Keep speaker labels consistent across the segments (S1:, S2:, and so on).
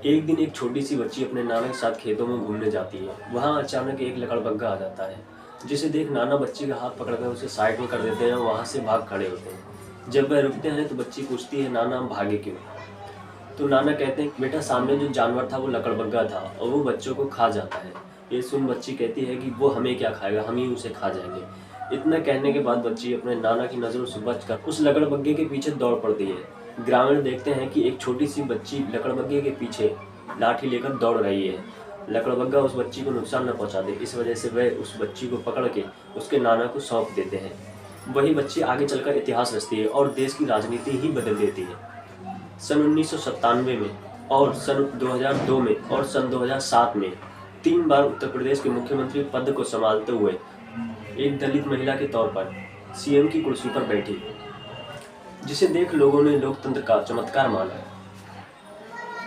S1: एक दिन एक छोटी सी बच्ची अपने नाना के साथ खेतों में घूमने जाती है। वहाँ अचानक एक लकड़बग्गा आ जाता है, जिसे देख नाना बच्ची का हाथ पकड़कर उसे साइड में कर देते हैं और वहाँ से भाग खड़े होते हैं। जब वह रुकते हैं तो बच्ची पूछती है, नाना हम भागे क्यों? तो नाना कहते हैं, बेटा सामने जो जानवर था वो लकड़बग्गा था और वो बच्चों को खा जाता है। ये सुन बच्ची कहती है कि वो हमें क्या खाएगा, हम ही उसे खा जाएंगे। इतना कहने के बाद बच्ची अपने नाना की नज़रों से बचकर उस लकड़बग्गे के पीछे दौड़ पड़ती है। ग्रामीण देखते हैं कि एक छोटी सी बच्ची लकड़बग्गे के पीछे लाठी लेकर दौड़ रही है। लकड़बग्गा उस बच्ची को नुकसान न पहुंचा दे, इस वजह से वह उस बच्ची को पकड़ के उसके नाना को सौंप देते हैं। वही बच्ची आगे चलकर इतिहास रचती है और देश की राजनीति ही बदल देती है। सन 1997 में और सन 2002 में और सन 2007 में 3 बार उत्तर प्रदेश के मुख्यमंत्री पद को संभालते हुए एक दलित महिला के तौर पर सीएम की कुर्सी पर बैठी, जिसे देख लोगों ने लोकतंत्र का चमत्कार माना।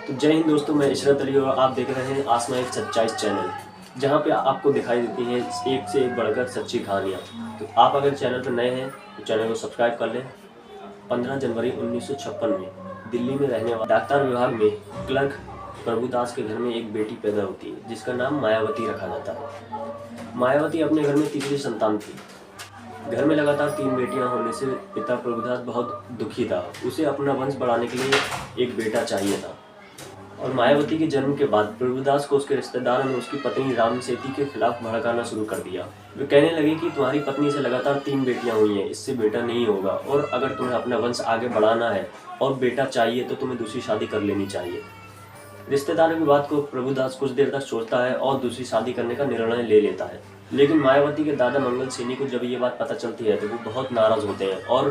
S1: तो जय हिंद दोस्तों, मैं इशरत अली और आप देख रहे हैं आसमां एक सच्चाई चैनल, जहां पे आपको दिखाई देती है एक से एक बढ़कर सच्ची कहानियां। तो आप अगर चैनल पर नए हैं तो चैनल को सब्सक्राइब कर लें। 15 जनवरी 1956 में दिल्ली में रहने वाले डाक्टर विभाग में क्लर्क प्रभुदास के घर में एक बेटी पैदा होती है, जिसका नाम मायावती रखा जाता है। मायावती अपने घर में तीसरी संतान थी। घर में लगातार 3 बेटियां होने से पिता प्रभुदास बहुत दुखी था। उसे अपना वंश बढ़ाने के लिए एक बेटा चाहिए था। और मायावती के जन्म के बाद प्रभुदास को उसके रिश्तेदारों ने उसकी पत्नी राम सेठी के खिलाफ भड़काना शुरू कर दिया। वे कहने लगे कि तुम्हारी पत्नी से लगातार 3 बेटियां हुई हैं, इससे बेटा नहीं होगा, और अगर तुम्हें अपना वंश आगे बढ़ाना है और बेटा चाहिए तो तुम्हें दूसरी शादी कर लेनी चाहिए। रिश्तेदारों की बात को प्रभुदास कुछ देर तक सोचता है और दूसरी शादी करने का निर्णय ले लेता है। लेकिन मायावती के दादा मंगल सेनी को जब ये बात पता चलती है तो वो बहुत नाराज होते हैं और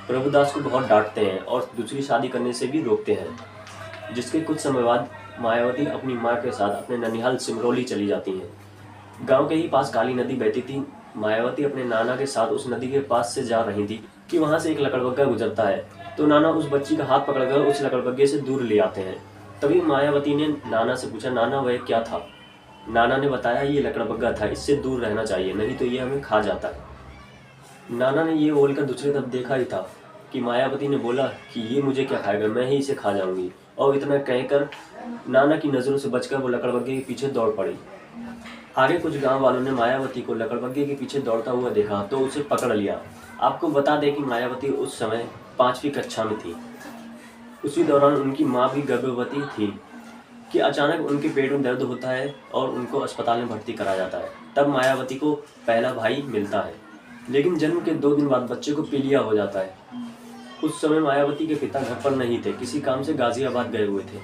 S1: प्रभुदास को बहुत डांटते हैं और दूसरी शादी करने से भी रोकते हैं। जिसके कुछ समय बाद मायावती अपनी मां के साथ अपने ननिहाल सिमरौली चली जाती हैं। गांव के ही पास काली नदी बहती थी। मायावती अपने नाना के साथ उस नदी के पास से जा रही थी कि वहां से एक लकड़बग्गा गुजरता है। तो नाना उस बच्ची का हाथ पकड़कर उस लकड़बग्गे से दूर ले आते हैं। तभी मायावती ने नाना से पूछा, नाना वह क्या था? नाना ने बताया, ये लकड़बग्गा था, इससे दूर रहना चाहिए, नहीं तो ये हमें खा जाता है। नाना ने ये बोलकर दूसरी तरफ देखा ही था कि मायावती ने बोला कि ये मुझे क्या खाएगा, मैं ही इसे खा जाऊंगी। और इतना कहकर नाना की नज़रों से बचकर वो लकड़बग्गे के पीछे दौड़ पड़ी। आगे कुछ गांव वालों ने मायावती को लकड़बग्गे के पीछे दौड़ता हुआ देखा तो उसे पकड़ लिया। आपको बता दें कि मायावती उस समय 5वीं कक्षा में थी। उसी दौरान उनकी माँ भी गर्भवती थी कि अचानक उनके पेट में दर्द होता है और उनको अस्पताल में भर्ती करा जाता है। तब मायावती को पहला भाई मिलता है, लेकिन जन्म के 2 दिन बाद बच्चे को पीलिया हो जाता है। उस समय मायावती के पिता घर पर नहीं थे, किसी काम से गाजियाबाद गए हुए थे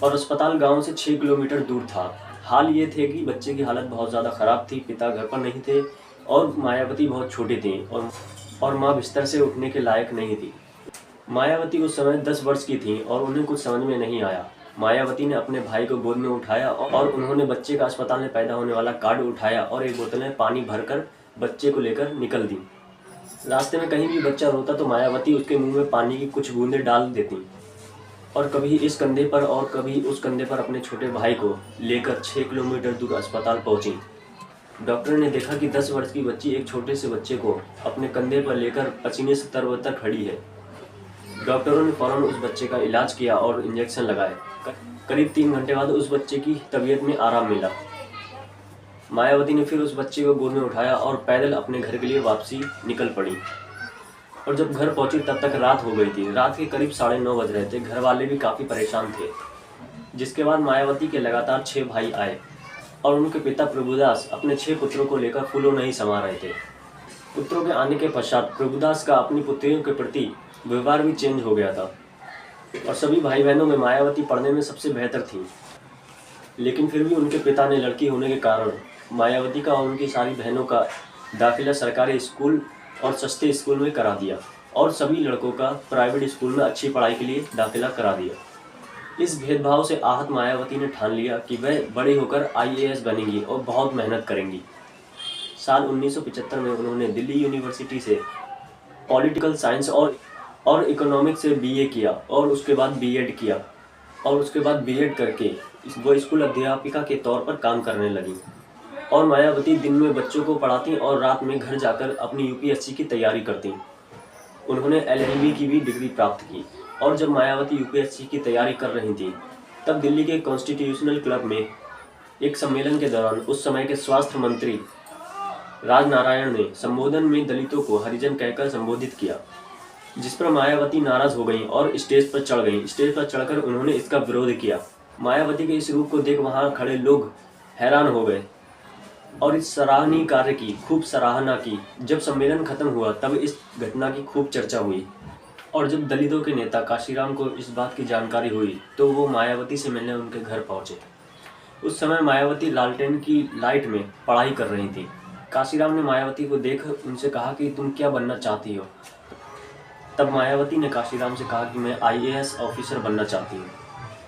S1: और अस्पताल गांव से 6 किलोमीटर दूर था। हाल ये थे कि बच्चे की हालत बहुत ज़्यादा ख़राब थी, पिता घर पर नहीं थे और मायावती बहुत छोटी थी और माँ बिस्तर से उठने के लायक नहीं थी। मायावती उस समय 10 वर्ष की थी और उन्हें कुछ समझ में नहीं आया। मायावती ने अपने भाई को गोद में उठाया और उन्होंने बच्चे का अस्पताल में पैदा होने वाला कार्ड उठाया और एक बोतल में पानी भरकर बच्चे को लेकर निकल दी। रास्ते में कहीं भी बच्चा रोता तो मायावती उसके मुंह में पानी की कुछ बूंदें डाल देती और कभी इस कंधे पर और कभी उस कंधे पर अपने छोटे भाई को लेकर 6 किलोमीटर दूर अस्पताल पहुंची। डॉक्टर ने देखा कि 10 वर्ष की बच्ची एक छोटे से बच्चे को अपने कंधे पर लेकर पसीने से तरबतर खड़ी है। डॉक्टरों ने फौरन उस बच्चे का इलाज किया और इंजेक्शन लगाए। करीब 3 घंटे बाद उस बच्चे की तबीयत में आराम मिला। मायावती ने फिर उस बच्चे को गोद में उठाया और पैदल अपने घर के लिए वापसी निकल पड़ी। और जब घर पहुंची तब तक रात हो गई थी। रात के करीब 9:30 बज रहे थे। घर वाले भी काफ़ी परेशान थे। जिसके बाद मायावती के लगातार 6 भाई आए और उनके पिता प्रभुदास अपने 6 पुत्रों को लेकर फूलों नहीं समा रहे थे। पुत्रों के आने के पश्चात प्रभुदास का अपनी पुत्रियों के प्रति व्यवहार भी चेंज हो गया था और सभी भाई बहनों में मायावती पढ़ने में सबसे बेहतर थी। लेकिन फिर भी उनके पिता ने लड़की होने के कारण मायावती का और उनकी सारी बहनों का दाखिला सरकारी स्कूल और सस्ते स्कूल में करा दिया और सभी लड़कों का प्राइवेट स्कूल में अच्छी पढ़ाई के लिए दाखिला करा दिया। इस भेदभाव से आहत मायावती ने ठान लिया कि वह बड़े होकर IAS बनेंगी और बहुत मेहनत करेंगी। साल 1975 में उन्होंने दिल्ली यूनिवर्सिटी से पॉलिटिकल साइंस और इकोनॉमिक्स से BA किया और उसके बाद B.Ed किया और उसके बाद B.Ed करके वो स्कूल अध्यापिका के तौर पर काम करने लगी। और मायावती दिन में बच्चों को पढ़ाती और रात में घर जाकर अपनी UPSC की तैयारी करती। उन्होंने LLB की भी डिग्री प्राप्त की। और जब मायावती यूपीएससी की तैयारी कर रही थी, तब दिल्ली के कॉन्स्टिट्यूशनल क्लब में एक सम्मेलन के दौरान उस समय के स्वास्थ्य मंत्री राजनारायण ने संबोधन में दलितों को हरिजन कहकर संबोधित किया, जिस पर मायावती नाराज हो गईं और स्टेज पर चढ़ गईं। स्टेज पर चढ़कर उन्होंने इसका विरोध किया। मायावती के इस रूप को देख वहां खड़े लोग हैरान हो गए और इस सराहनीय कार्य की खूब सराहना की। जब सम्मेलन खत्म हुआ तब इस घटना की खूब चर्चा हुई और जब दलितों के नेता काशीराम को इस बात की जानकारी हुई तो वो मायावती से मिलने उनके घर पहुंचे। उस समय मायावती लालटेन की लाइट में पढ़ाई कर रही थी। काशीराम ने मायावती को देख उनसे कहा कि तुम क्या बनना चाहती हो। तब मायावती ने काशीराम से कहा कि मैं आईएएस ऑफिसर बनना चाहती हूँ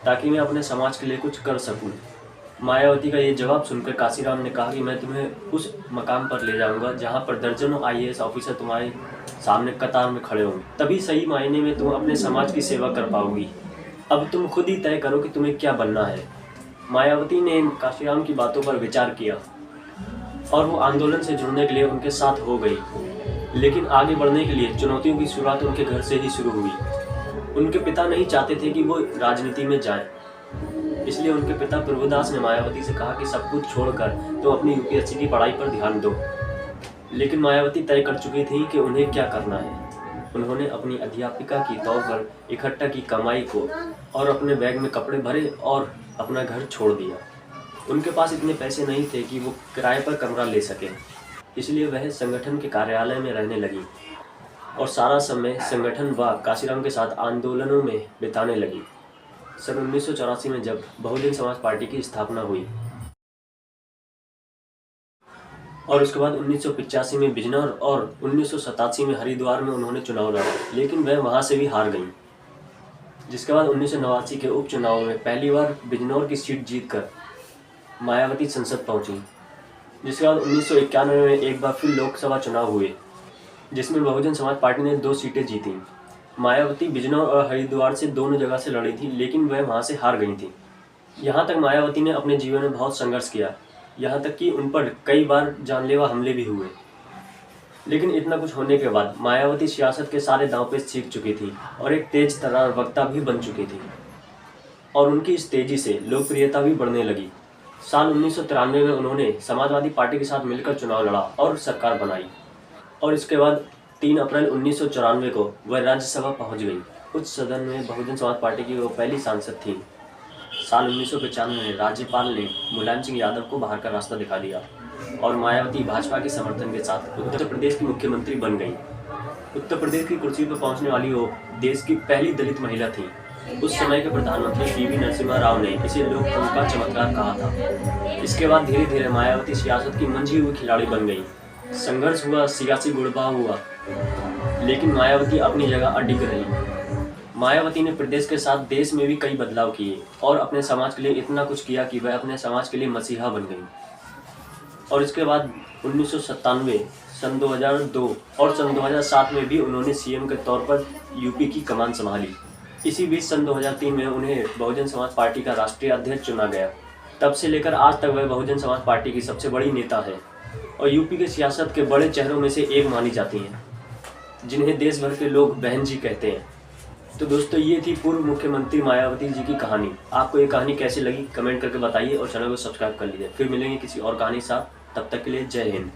S1: ताकि मैं अपने समाज के लिए कुछ कर सकूं। मायावती का ये जवाब सुनकर काशीराम ने कहा कि मैं तुम्हें उस मकाम पर ले जाऊंगा जहां पर दर्जनों आईएएस ऑफिसर तुम्हारे सामने कतार में खड़े होंगे, तभी सही मायने में तुम अपने समाज की सेवा कर पाओगी। अब तुम खुद ही तय करो कि तुम्हें क्या बनना है। मायावती ने काशीराम की बातों पर विचार किया और वो आंदोलन से जुड़ने के लिए उनके साथ हो गई, लेकिन आगे बढ़ने के लिए चुनौतियों की शुरुआत उनके घर से ही शुरू हुई। उनके पिता नहीं चाहते थे कि वो राजनीति में जाएं, इसलिए उनके पिता प्रभुदास ने मायावती से कहा कि सब कुछ छोड़कर तो अपनी यूपीएससी की पढ़ाई पर ध्यान दो। लेकिन मायावती तय कर चुकी थी कि उन्हें क्या करना है। उन्होंने अपनी अध्यापिका की तौर पर इकट्ठा की कमाई को और अपने बैग में कपड़े भरे और अपना घर छोड़ दिया। उनके पास इतने पैसे नहीं थे कि वो किराए पर कमरा ले सके, इसलिए वह संगठन के कार्यालय में रहने लगी और सारा समय संगठन व काशीराम के साथ आंदोलनों में बिताने लगी। सन 1984 में जब बहुजन समाज पार्टी की स्थापना हुई और उसके बाद 1985 में बिजनौर और 1987 में हरिद्वार में उन्होंने चुनाव लड़ा, लेकिन वह वहां से भी हार गईं। जिसके बाद 1989 के उपचुनाव में पहली बार बिजनौर की सीट जीतकर मायावती संसद पहुंची। जिसके बाद 1991 में एक बार फिर लोकसभा चुनाव हुए, जिसमें बहुजन समाज पार्टी ने 2 सीटें जीतीं। मायावती बिजनौर और हरिद्वार से दोनों जगह से लड़ी थी, लेकिन वह वहां से हार गई थी। यहाँ तक मायावती ने अपने जीवन में बहुत संघर्ष किया, यहाँ तक कि उन पर कई बार जानलेवा हमले भी हुए। लेकिन इतना कुछ होने के बाद मायावती सियासत के सारे दांव पेच सीख चुकी थी और एक तेज तर्रार वक्ता भी बन चुकी थी और उनकी इस तेजी से लोकप्रियता भी बढ़ने लगी। साल 1993 में उन्होंने समाजवादी पार्टी के साथ मिलकर चुनाव लड़ा और सरकार बनाई और इसके बाद 3 अप्रैल 1994 को वह राज्यसभा पहुंच गई। उच्च सदन में बहुजन समाज पार्टी की वो पहली सांसद थी। साल 1995 में राज्यपाल ने मुलायम सिंह यादव को बाहर का रास्ता दिखा दिया और मायावती भाजपा के समर्थन के साथ उत्तर प्रदेश की मुख्यमंत्री बन गई। उत्तर प्रदेश की कुर्सी पर पहुंचने वाली वो देश की पहली दलित महिला थी। उस समय के प्रधानमंत्री पीवी नरसिम्हा राव ने इसे लोकतंत्र का चमत्कार कहा था। इसके बाद धीरे धीरे मायावती सियासत की मंझी हुई खिलाड़ी बन गई। संघर्ष हुआ, सियासी गुड़बाव हुआ, लेकिन मायावती अपनी जगह अडिग रही। मायावती ने प्रदेश के साथ देश में भी कई बदलाव किए और अपने समाज के लिए इतना कुछ किया कि वह अपने समाज के लिए मसीहा बन गई। और इसके बाद 1997, सन 2002 और सन 2007 में भी उन्होंने सीएम के तौर पर यूपी की कमान संभाली। इसी बीच सन 2003 में उन्हें बहुजन समाज पार्टी का राष्ट्रीय अध्यक्ष चुना गया। तब से लेकर आज तक वह बहुजन समाज पार्टी की सबसे बड़ी नेता है और यूपी के सियासत के बड़े चेहरों में से एक मानी जाती हैं, जिन्हें देश भर के लोग बहन जी कहते हैं। तो दोस्तों, ये थी पूर्व मुख्यमंत्री मायावती जी की कहानी। आपको ये कहानी कैसी लगी कमेंट करके बताइए और चैनल को सब्सक्राइब कर लीजिए। फिर मिलेंगे किसी और कहानी के साथ, तब तक के लिए जय हिंद।